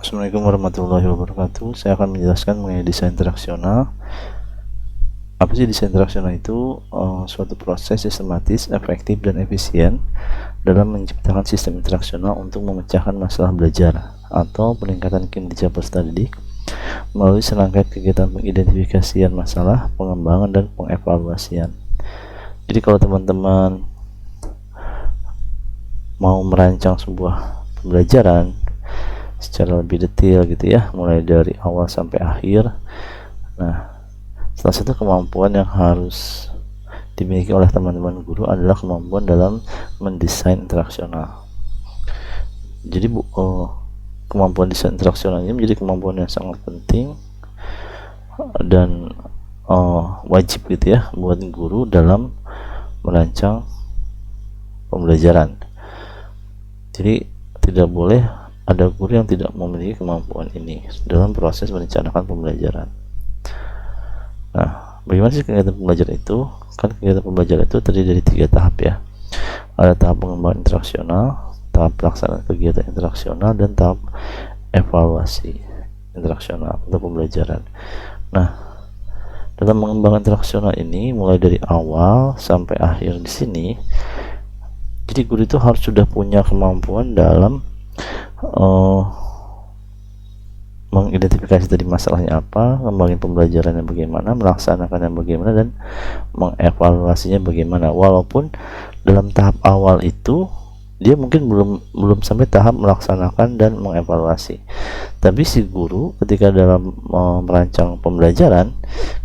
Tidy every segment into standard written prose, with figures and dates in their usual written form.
Assalamualaikum warahmatullahi wabarakatuh. Saya akan menjelaskan mengenai desain interaksional. Apa sih desain interaksional itu? Suatu proses sistematis, efektif, dan efisien dalam menciptakan sistem interaksional untuk memecahkan masalah belajar atau peningkatan kinerja peserta didik melalui serangkaian kegiatan pengidentifikasian masalah, pengembangan, dan pengevaluasian. Jadi kalau teman-teman mau merancang sebuah pembelajaran secara lebih detail gitu ya, mulai dari awal sampai akhir, nah salah satu kemampuan yang harus dimiliki oleh teman-teman guru adalah kemampuan dalam mendesain interaksional. Jadi kemampuan desain interaksional ini menjadi kemampuan yang sangat penting dan wajib gitu ya buat guru dalam merancang pembelajaran. Jadi tidak boleh ada guru yang tidak memiliki kemampuan ini dalam proses merencanakan pembelajaran. Nah, bagaimana sih kegiatan pembelajaran itu? Kan kegiatan pembelajaran itu terdiri dari 3 tahap ya. Ada tahap pengembangan interaksional, tahap pelaksanaan kegiatan interaksional, dan tahap evaluasi interaksional untuk pembelajaran. Nah, dalam mengembangkan interaksional ini mulai dari awal sampai akhir di sini, jadi guru itu harus sudah punya kemampuan dalam mengidentifikasi tadi masalahnya apa, ngembangin pembelajarannya bagaimana, melaksanakannya bagaimana, dan mengevaluasinya bagaimana. Walaupun dalam tahap awal itu dia mungkin belum sampai tahap melaksanakan dan mengevaluasi, tapi si guru ketika dalam merancang pembelajaran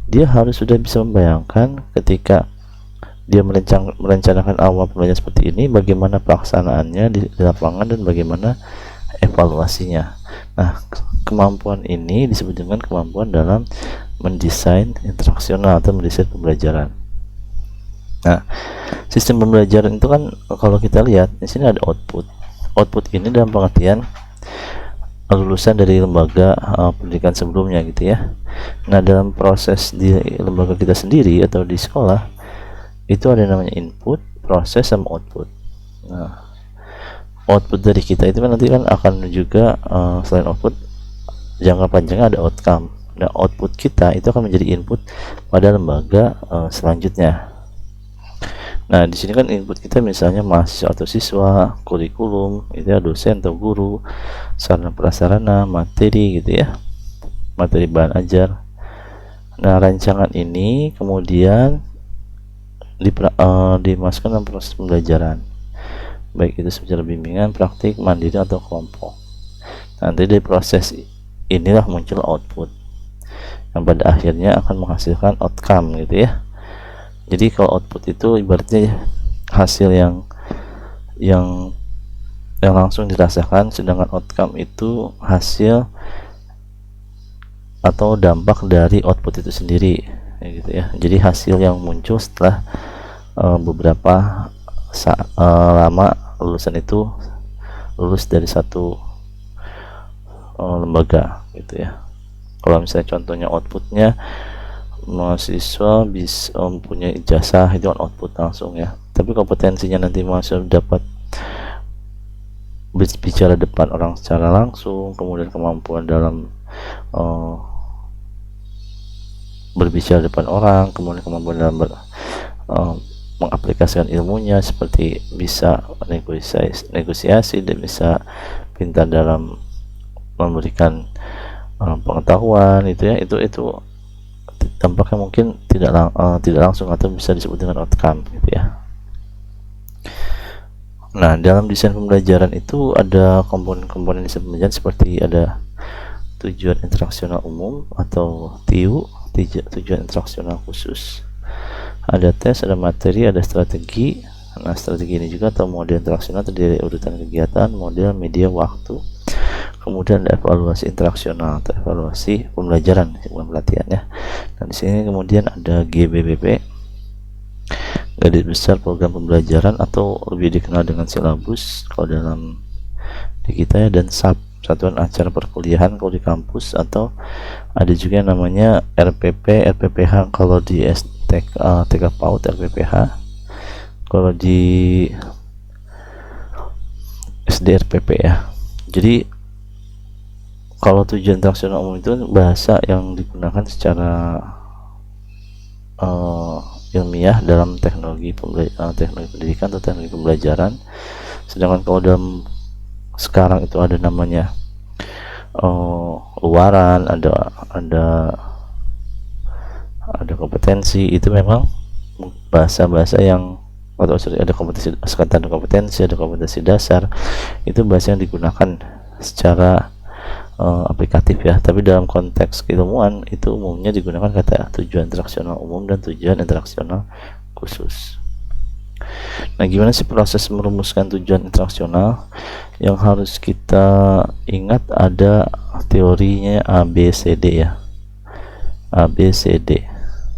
dia harus sudah bisa membayangkan ketika dia merencanakan awal pembelajaran seperti ini, bagaimana pelaksanaannya di lapangan dan bagaimana evaluasinya. Nah, kemampuan ini disebut dengan kemampuan dalam mendesain interaksional atau mendesain pembelajaran. Nah, sistem pembelajaran itu kan kalau kita lihat di sini ada output. Output ini dalam pengertian lulusan dari lembaga pendidikan sebelumnya gitu ya. Nah, dalam proses di lembaga kita sendiri atau di sekolah itu ada namanya input, proses, sama output. Nah, output dari kita itu kan nanti kan akan juga selain output jangka panjangnya ada outcome. Nah, output kita itu akan menjadi input pada lembaga selanjutnya. Nah, di sini kan input kita misalnya mahasiswa atau siswa, kurikulum, itu ya dosen atau guru, sarana prasarana, materi gitu ya, materi bahan ajar. Nah, rancangan ini kemudian dimasukkan dalam proses pembelajaran, baik itu secara bimbingan, praktik, mandiri, atau kelompok. Nanti dari proses inilah muncul output yang pada akhirnya akan menghasilkan outcome gitu ya. Jadi kalau output itu ibaratnya hasil yang langsung dirasakan, sedangkan outcome itu hasil atau dampak dari output itu sendiri gitu ya. Jadi hasil yang muncul setelah beberapa lama lulusan itu lulus dari satu lembaga gitu ya. Kalau misalnya contohnya outputnya mahasiswa bisa mempunyai ijazah, itu kan output langsung ya. Tapi kompetensinya nanti mahasiswa dapat berbicara depan orang secara langsung, kemudian kemampuan dalam berbicara depan orang, kemudian kemampuan dalam mengaplikasikan ilmunya seperti bisa negosiasi dan bisa pintar dalam memberikan pengetahuan itu ya, itu dampaknya mungkin tidak langsung atau bisa disebut dengan outcome gitu ya. Nah, dalam desain pembelajaran itu ada komponen-komponen desain pembelajaran seperti ada tujuan interaksional umum atau TIU, tujuan interaksional khusus, ada tes, ada materi, ada strategi. Nah, strategi ini juga atau model interaksional terdiri dari urutan kegiatan, model, media, waktu. Kemudian ada evaluasi interaksional atau evaluasi pembelajaran, bukan pelatihan ya. Dan di sini kemudian ada GBBP, Garis Besar Program Pembelajaran atau lebih dikenal dengan silabus kalau dalam di kita ya, dan SAP, Satuan Acara Perkuliahan kalau di kampus, atau ada juga yang namanya RPP, RPPH kalau di TK PAUD, RPPH kalau di SD RPP ya. Jadi Kalau tujuan interaksional umum itu bahasa yang digunakan secara ilmiah dalam teknologi pendidikan atau teknologi pembelajaran. Sedangkan kalau dalam sekarang itu ada namanya luaran, ada kompetensi, itu memang bahasa-bahasa yang ada kompetensi, ada kompetensi dasar, itu bahasa yang digunakan secara aplikatif ya. Tapi dalam konteks keilmuan itu umumnya digunakan kata tujuan interaksional umum dan tujuan interaksional khusus. Nah, gimana sih proses merumuskan tujuan interaksional? Yang harus kita ingat ada teorinya ABCD ya, ABCD.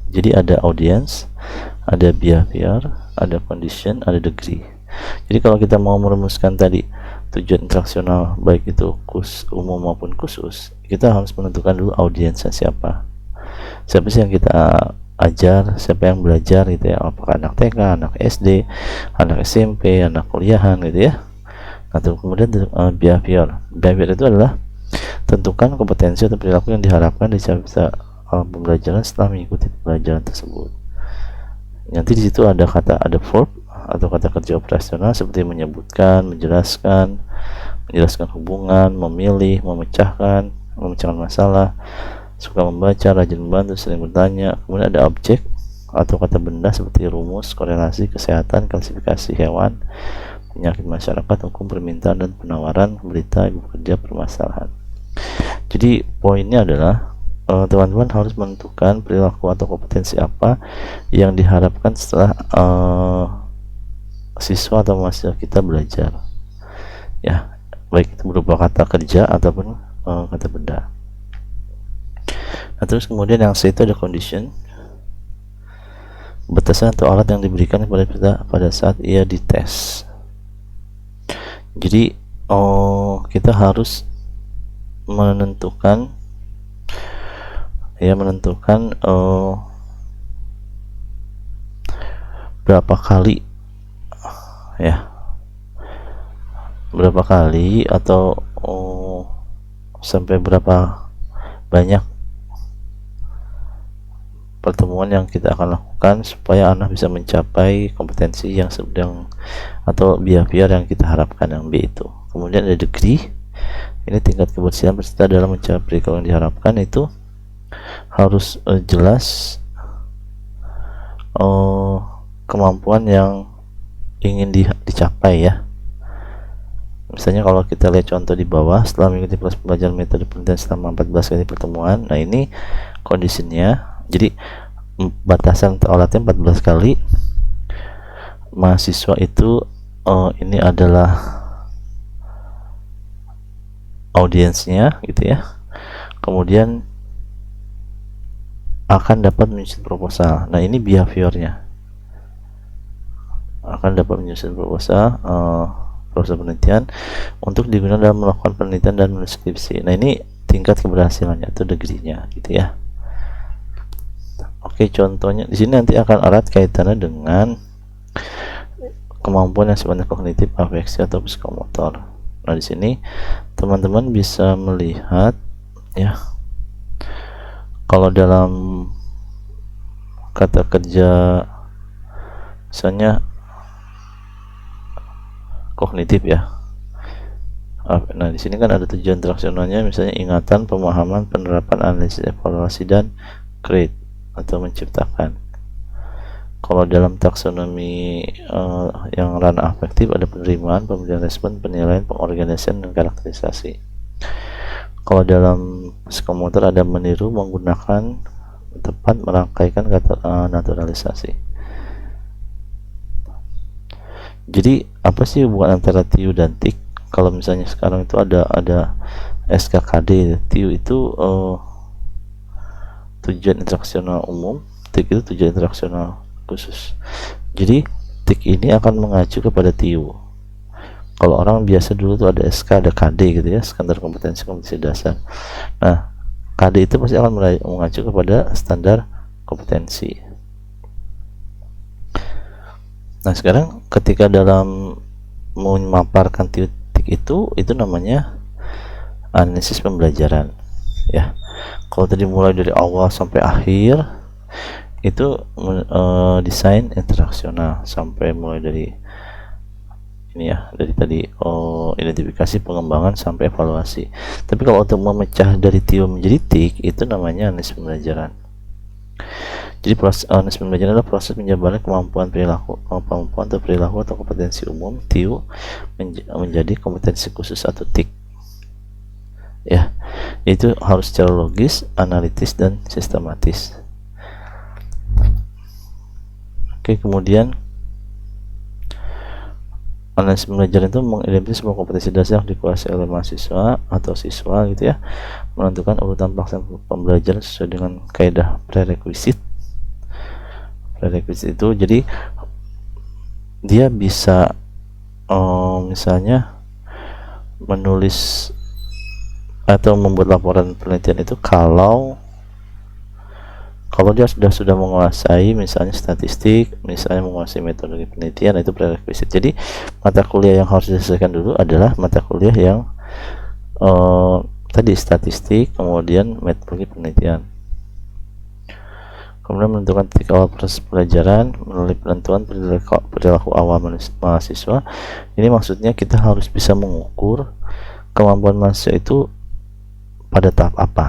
Jadi ada audience, ada behavior, ada condition, ada degree. Jadi kalau kita mau merumuskan tadi tujuan interaksional baik itu umum maupun khusus, kita harus menentukan dulu audiensnya siapa sih yang kita ajar, siapa yang belajar gitu ya, apakah anak TK, anak SD, anak SMP, anak kuliahan gitu ya. Nah, kemudian behavior itu adalah tentukan kompetensi atau perilaku yang diharapkan dari pembelajaran setelah mengikuti pembelajaran tersebut. Nanti di situ ada verb atau kata kerja operasional seperti menyebutkan, menjelaskan hubungan, memilih, memecahkan masalah, suka membaca, rajin membantu, sering bertanya. Kemudian ada objek atau kata benda seperti rumus, korelasi, kesehatan, klasifikasi hewan, penyakit masyarakat, hukum, permintaan dan penawaran, berita, ibu kerja, permasalahan. Jadi poinnya adalah teman-teman harus menentukan perilaku atau kompetensi apa yang diharapkan setelah siswa atau mahasiswa kita belajar ya, baik itu berupa kata kerja ataupun kata benda. Nah, terus kemudian yang C itu ada condition, batasan atau alat yang diberikan kepada kita pada saat ia dites. Jadi kita harus menentukan berapa kali atau sampai berapa banyak pertemuan yang kita akan lakukan supaya anak bisa mencapai kompetensi yang sedang atau behavior yang kita harapkan, yang B itu. Kemudian ada degree, ini tingkat kebersihan peserta dalam mencapai perilaku yang diharapkan. Itu harus jelas kemampuan yang ingin dicapai ya. Misalnya kalau kita lihat contoh di bawah, setelah mengikuti proses pembelajaran metode penelitian selama 14 kali pertemuan. Nah, ini kondisinya. Jadi batasan alatnya 14 kali. Mahasiswa itu ini adalah audiensnya gitu ya. Kemudian akan dapat menyusun proposal. Nah, ini behaviornya, akan dapat menyusun proposal proses penelitian untuk digunakan dalam melakukan penelitian dan menulis skripsi. Nah, ini tingkat keberhasilannya atau degree-nya gitu ya. Oke, contohnya di sini nanti akan erat kaitannya dengan kemampuan yang sifatnya kognitif, afeksi atau psikomotor. Nah, di sini teman-teman bisa melihat ya, kalau dalam kata kerja misalnya kognitif ya. Nah, di sini kan ada tujuan interaksionalnya, misalnya ingatan, pemahaman, penerapan, analisis, evaluasi, dan create atau menciptakan. Kalau dalam taksonomi yang ranah afektif ada penerimaan, pemberian respon, penilaian, pengorganisasian, dan karakterisasi. Kalau dalam psikomotor ada meniru, menggunakan, tepat, merangkaikan, kata naturalisasi. Jadi apa sih hubungan antara TIU dan TIK? Kalau misalnya sekarang itu ada SKKD, TIU itu tujuan interaksional umum, TIK itu tujuan interaksional khusus. Jadi TIK ini akan mengacu kepada TIU. Kalau orang biasa dulu tuh ada SK, ada KD gitu ya, standar kompetensi dasar. Nah, KD itu pasti akan mengacu kepada standar kompetensi. Nah, sekarang ketika dalam memaparkan TIK itu namanya analisis pembelajaran ya. Kalau tadi mulai dari awal sampai akhir itu desain interaksional, sampai mulai dari ini ya, dari tadi identifikasi, pengembangan, sampai evaluasi. Tapi kalau untuk memecah dari TIO menjadi TIK itu namanya analisis pembelajaran. Jadi proses analisis pembelajaran adalah proses penjabaran kemampuan atau perilaku atau kompetensi umum TIO menjadi kompetensi khusus atau TIK ya. Itu harus secara logis, analitis, dan sistematis. Oke, kemudian analisis pembelajaran itu mengidentifikasi semua kompetensi dasar yang dikuasai oleh mahasiswa atau siswa gitu ya, menentukan urutan pelaksanaan pembelajaran sesuai dengan kaidah prerequisite itu. Jadi dia bisa misalnya menulis atau membuat laporan penelitian itu kalau dia sudah menguasai misalnya statistik, misalnya menguasai metodologi penelitian, itu prerequisite. Jadi mata kuliah yang harus diselesaikan dulu adalah mata kuliah yang tadi statistik, kemudian metodologi penelitian. Kemudian menentukan titik awal proses pelajaran melalui penentuan perilaku awal mahasiswa. Ini maksudnya kita harus bisa mengukur kemampuan mahasiswa itu pada tahap apa.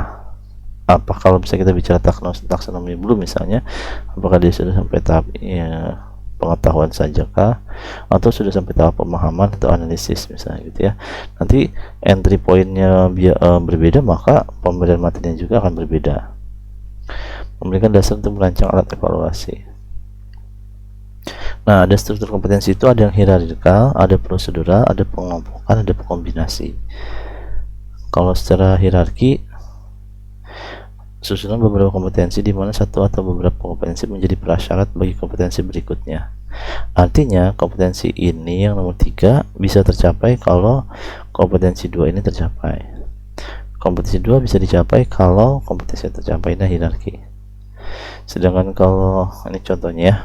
Kalau bisa kita bicara taksonomi belum misalnya, apakah dia sudah sampai tahap pengetahuan saja kah, atau sudah sampai tahap pemahaman atau analisis misalnya gitu ya. Nanti entry pointnya berbeda, maka pemberian materinya juga akan berbeda. Memberikan dasar untuk merancang alat evaluasi. Nah, ada struktur kompetensi itu ada yang hierarkikal, ada prosedural, ada pengelompokan, ada kombinasi. Kalau secara hierarki, susunan beberapa kompetensi di mana satu atau beberapa kompetensi menjadi prasyarat bagi kompetensi berikutnya. Artinya kompetensi ini yang nomor 3 bisa tercapai kalau kompetensi 2 ini tercapai. Kompetensi 2 bisa dicapai kalau kompetensi tercapai. Nah, hierarki. Sedangkan kalau ini contohnya ya,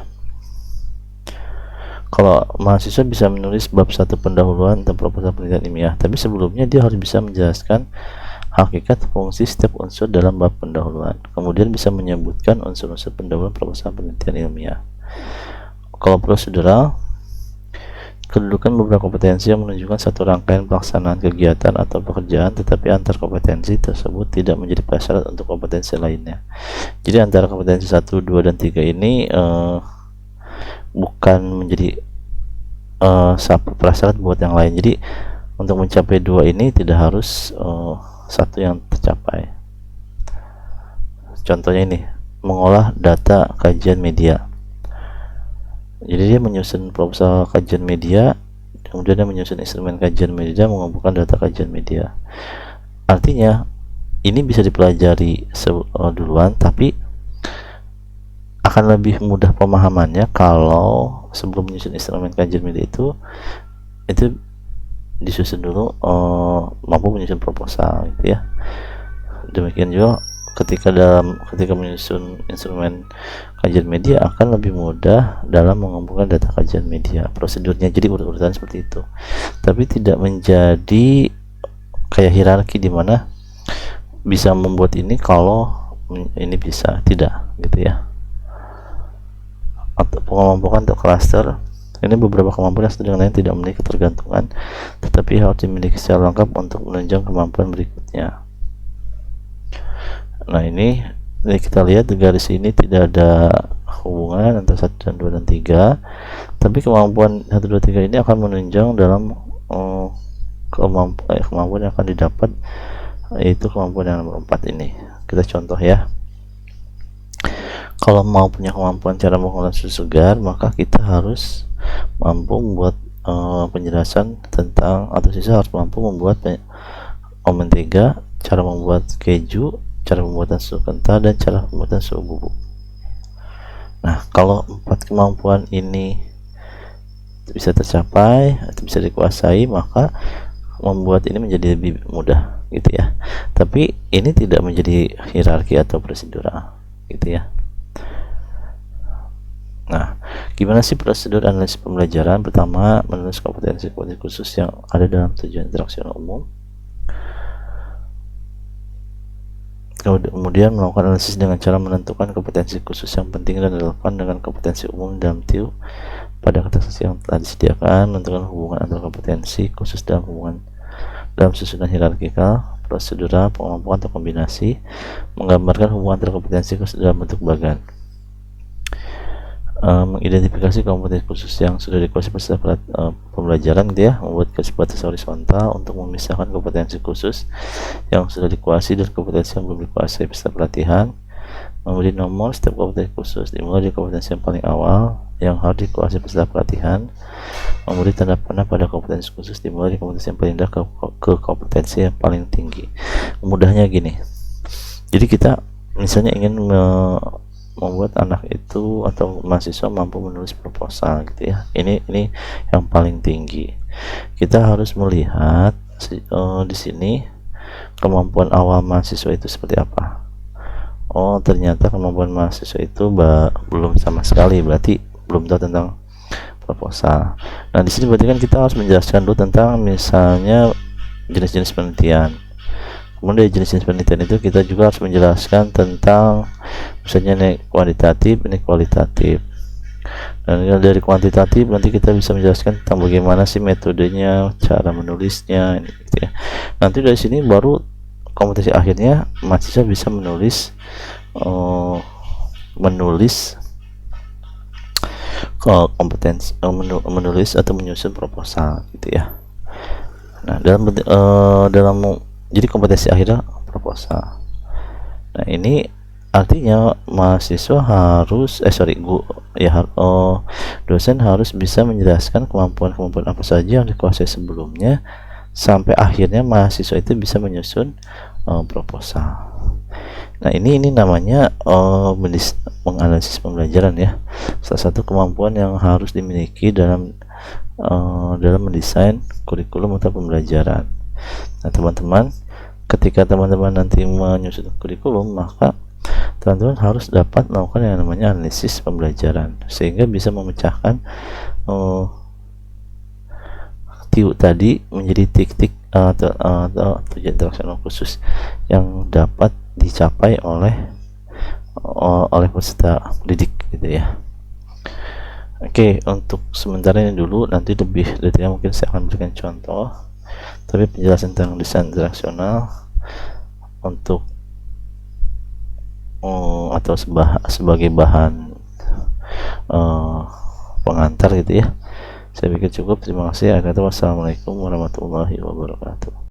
kalau mahasiswa bisa menulis bab 1 pendahuluan tentang proposal penelitian ilmiah, tapi sebelumnya dia harus bisa menjelaskan hakikat fungsi setiap unsur dalam bab pendahuluan, kemudian bisa menyebutkan unsur-unsur pendahuluan proposal penelitian ilmiah. Kalau prosedural, kedudukan beberapa kompetensi yang menunjukkan satu rangkaian pelaksanaan kegiatan atau pekerjaan, tetapi antar kompetensi tersebut tidak menjadi prasyarat untuk kompetensi lainnya. Jadi antara kompetensi 1, 2, dan 3 ini bukan menjadi prasyarat buat yang lain. Jadi untuk mencapai 2 ini tidak harus satu yang tercapai. Contohnya ini, mengolah data kajian media. Jadi dia menyusun proposal kajian media, kemudian dia menyusun instrumen kajian media, mengumpulkan data kajian media. Artinya ini bisa dipelajari duluan, tapi akan lebih mudah pemahamannya kalau sebelum menyusun instrumen kajian media itu disusun dulu, mampu menyusun proposal gitu ya. Demikian juga ketika menyusun instrumen kajian media akan lebih mudah dalam mengumpulkan data kajian media. Prosedurnya jadi urut-urutan seperti itu, tapi tidak menjadi kayak hierarki di mana bisa membuat ini kalau ini bisa tidak gitu ya. Atau pengelompokan untuk klaster, ini beberapa kemampuan yang satu dengan lain tidak memiliki ketergantungan, tetapi harus dimiliki secara lengkap untuk menunjang kemampuan berikutnya. Nah, ini kita lihat di garis ini tidak ada hubungan antara 1 dan 2 dan 3, tapi kemampuan 1, 2, 3 ini akan menunjang dalam kemampuan yang akan didapat, yaitu kemampuan yang nomor 4 ini. Kita contoh ya. Kalau mau punya kemampuan cara mengolah susu segar, maka kita harus mampu membuat penjelasan tentang, atau siswa harus mampu membuat mentega, cara membuat keju, cara pembuatan susu kental, dan cara pembuatan susu bubuk. Nah, kalau 4 kemampuan ini bisa tercapai atau bisa dikuasai, maka membuat ini menjadi lebih mudah gitu ya. Tapi ini tidak menjadi hierarki atau prosedural gitu ya. Nah, gimana sih prosedur analisis pembelajaran? Pertama, menulis kompetensi khusus yang ada dalam tujuan interaksi umum. Kemudian melakukan analisis dengan cara menentukan kompetensi khusus yang penting dan relevan dengan kompetensi umum dalam TIU pada konteks yang telah disediakan, menentukan hubungan antara kompetensi khusus dalam susunan hierarkikal, prosedural, pengelompokan atau kombinasi, menggambarkan hubungan antara kompetensi khusus dalam bentuk bagan. Mengidentifikasi kompetensi khusus yang sudah dikuasai peserta pembelajaran gitu ya, membuat garis batas horizontal untuk memisahkan kompetensi khusus yang sudah dikuasai dan kompetensi yang belum dikuasai peserta pelatihan, memberi nomor setiap kompetensi khusus dimulai dari kompetensi yang paling awal yang harus dikuasai peserta pelatihan, memberi tanda panah pada kompetensi khusus dimulai dari kompetensi yang paling rendah ke kompetensi yang paling tinggi. Mudahnya gini, jadi kita misalnya ingin membuat anak itu atau mahasiswa mampu menulis proposal gitu ya, ini yang paling tinggi. Kita harus melihat di sini kemampuan awal mahasiswa itu seperti apa. Oh, ternyata kemampuan mahasiswa itu belum sama sekali, berarti belum tahu tentang proposal. Nah, di sini berarti kan kita harus menjelaskan dulu tentang misalnya jenis-jenis penelitian. Kemudian dari jenis-jenis penelitian itu kita juga harus menjelaskan tentang misalnya ini kuantitatif, ini kualitatif. Dan dari kuantitatif nanti kita bisa menjelaskan tentang bagaimana sih metodenya, cara menulisnya, ini gitu ya. Nanti dari sini baru kompetensi akhirnya mahasiswa bisa menulis kompetensi menulis atau menyusun proposal gitu ya. Nah, jadi kompetensi akhirnya proposal. Nah, ini artinya mahasiswa harus dosen harus bisa menjelaskan kemampuan apa saja yang dikuasai sebelumnya sampai akhirnya mahasiswa itu bisa menyusun proposal. Nah, ini namanya menganalisis pembelajaran ya. Salah satu kemampuan yang harus dimiliki dalam mendesain kurikulum atau pembelajaran. Nah, teman-teman, ketika teman-teman nanti menyusun kurikulum, maka teman-teman harus dapat melakukan yang namanya analisis pembelajaran sehingga bisa memecahkan TIU tadi menjadi titik atau tujuan interaksional khusus yang dapat dicapai oleh peserta didik gitu ya. Oke, untuk sementara ini dulu, nanti lebih detailnya mungkin saya akan berikan contoh, tapi penjelasan tentang desain interaksional untuk atau sebagai bahan pengantar gitu ya, saya pikir cukup. Terima kasih. Wassalamualaikum warahmatullahi wabarakatuh.